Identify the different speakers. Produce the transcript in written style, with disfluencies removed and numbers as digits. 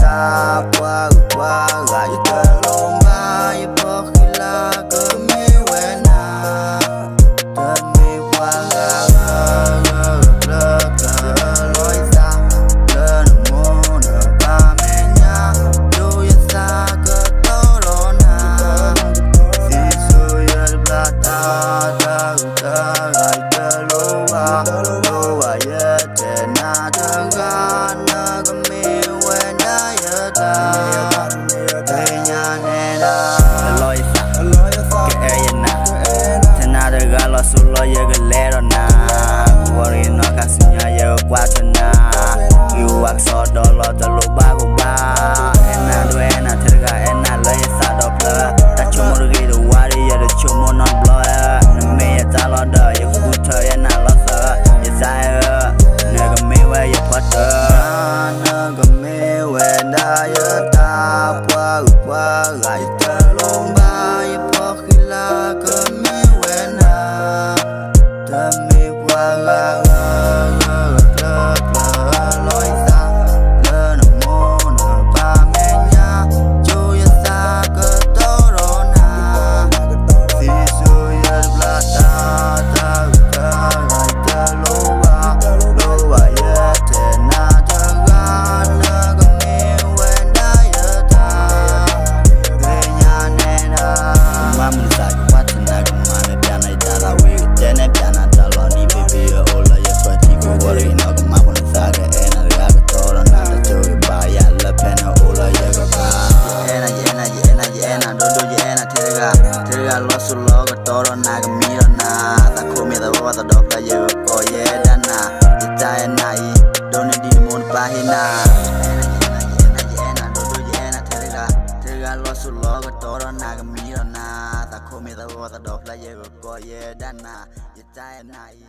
Speaker 1: ta qua qua lại ta lông ba y bỏ khi la cơ mi quen na ta mi qua la lơ lối xa lơ nụ mô nở ba mẹ nhà du yên xa cơ tố lô na si su yên bla ta lại ta lô ba ye te na ta ga na cơ mi quen na ye ta te nhà nè na lối xa ke e na te na ta ga lo su lo ye ke le ro na worry no ka su nya ye kwa te na you work so do lo ta lo ba ko ba ena do ena te ga ena lo ye sa do bla ta chumo ri do wari ye do chumo non blo na me ye ta lo do ye ku tho ye na lo sa ye sa ne ga me we ye phat na ga me we na ye ta qua lại ta lông ba ye pho khi la ga me we na ta me qua la lối xa lơ nụ mô nở ba mẹ nhà chu yên xa cơ tố rô na si su yên bla ta lại ta lô ba ye te na ta ga na ga mi quen na ye ta về nhà nè na ma mun sa qua te na ga ma me pya na ta la we te ne pya na ta lo ni baby o la ye fa ti ko worry no ga ma mun sa ga e na ga ga to ro na ta chu ba ya la pe na o la ye ga ba e na do ye na te ga lo su lo ga to ro na ga mi ro na ta ko me da wa ta do la ye ko ye da na ti ta e na I do ne di mon ba he na e na do ye na te ga lo su lo ga to ro na ga mi ro na ta ko me da wa ta do la ye ko ye da na ti ta e na I